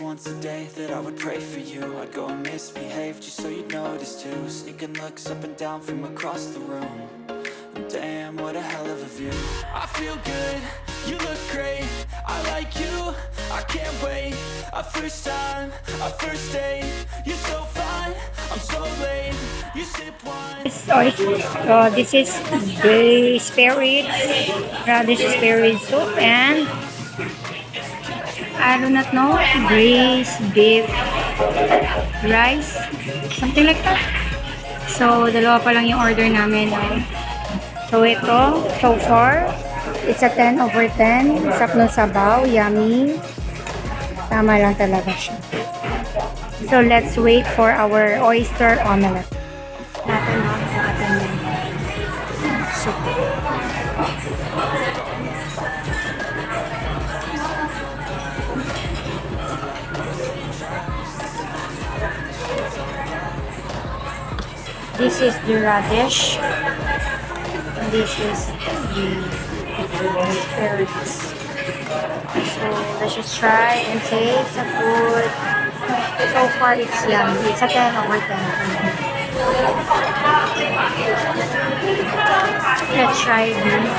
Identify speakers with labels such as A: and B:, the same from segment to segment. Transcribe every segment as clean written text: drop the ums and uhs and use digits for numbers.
A: once a day that I would pray for you. I'd go and misbehave just so you'd notice too. Sneaking looks up and down from across the room. And damn, what a hell of a view. I feel good, you look great, I like you, I can't wait. A first time, a first date, you're so fine, I'm so late. You sip wine.
B: This is the spare ribs, radish spare rib soup, and I do not know, braised beef rice, something like that. So, dalawa pa lang yung order namin. So, ito, so far, it's a 10 over 10. Saklong sabaw, yummy. Tama lang talaga siya. So, let's wait for our oyster omelette. Natin sa ating soup. This is the radish. And this is the asparagus. So let's just try and taste the food. So far it's yummy. It's a 10 over 10. Let's try this.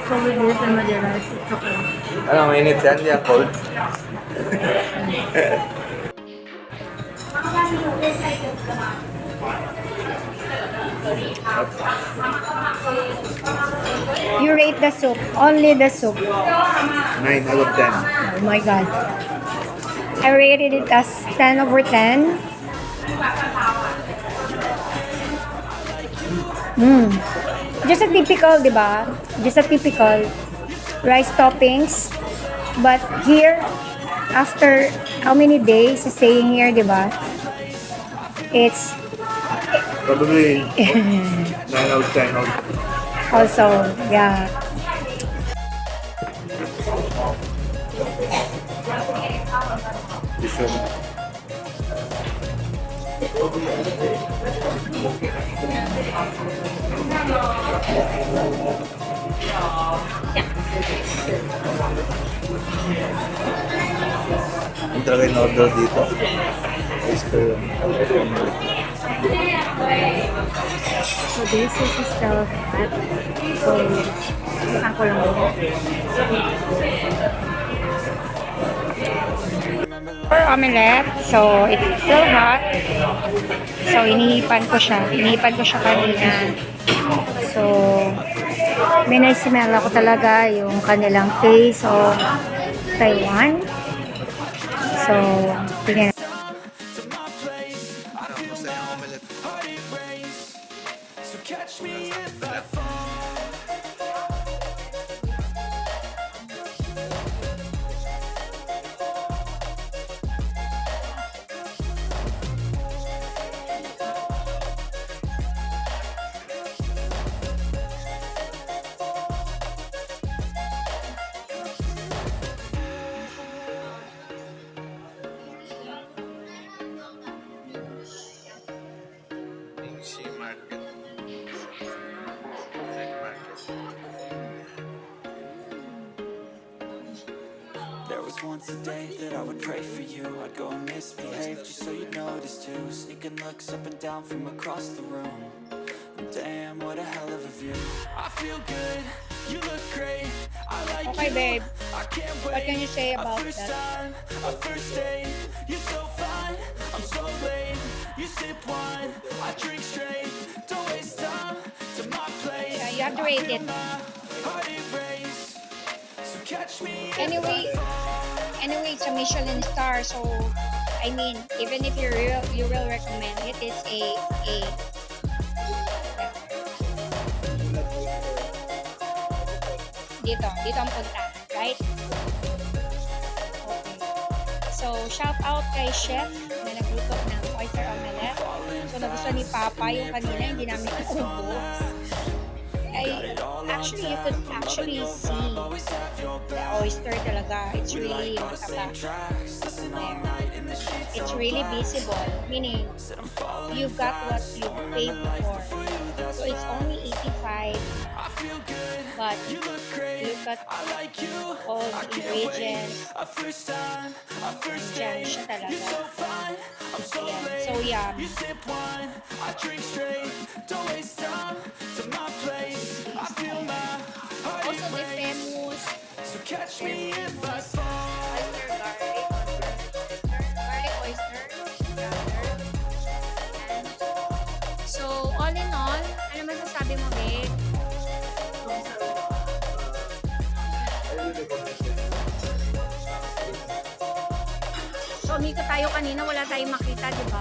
B: So with this and with the rice, it's okay.
C: Ano, mainit yan, di cold.
B: You rate the soup, only the soup.
C: 9 out of 10.
B: Oh my god. I rated it as 10 over 10. Just a typical, di ba? Just a typical rice toppings. But here, after how many days staying here, di ba? It's
C: Probably 9 out of 10.
B: also, yeah.
C: This one. Ang talaga yung order dito. Oyster.
B: So this is the style of Khath. So, bukan ko lang muna. For omelette, so it's still hot. So, inihipan ko siya. Inihipan ko siya kanina. So, may naisimela ko talaga yung kanilang taste of Taiwan. So, tingnan.
A: Catch me if I fall.
C: Ningxia Market.
A: There was once a day that I would pray for you. I'd go and misbehave just so you'd notice too. Sneaking looks up and down from across the room. And damn, what a hell of a view. I feel good, you look great, I like
B: Okay,
A: you,
B: babe.
A: I can't wait.
B: What can you say about
A: a first
B: that?
A: time, a first date, you're so fine, I'm so late. You sip wine, I drink straight, don't waste time to my place.
B: Yeah, you have to rate it.
A: Heart erased, so catch me.
B: Anyway, it's a Michelin Star, so I mean, even if you will recommend it, it's a dito ang punta, right? Okay. So, shout out kay Chef na nagluto ng oyster omelette. So, nagustuhan ni Papa yung kanina, hindi namin naubos. Actually, you could actually see the oyster talaga. It's really mataba. There. It's really visible, meaning you got what you paid for. So it's only 85, but you got all the ingredients. Diyan siya talaga. Ayan, so yum. Also the famous oyster garlic oyster. Ayan. So all in all, ano masasabi mo, babe? So umikot tayo kanina, wala tayong makita, di ba?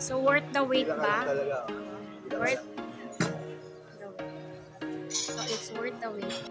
B: So worth the wait ba? Worth the wait. So it's worth the wait.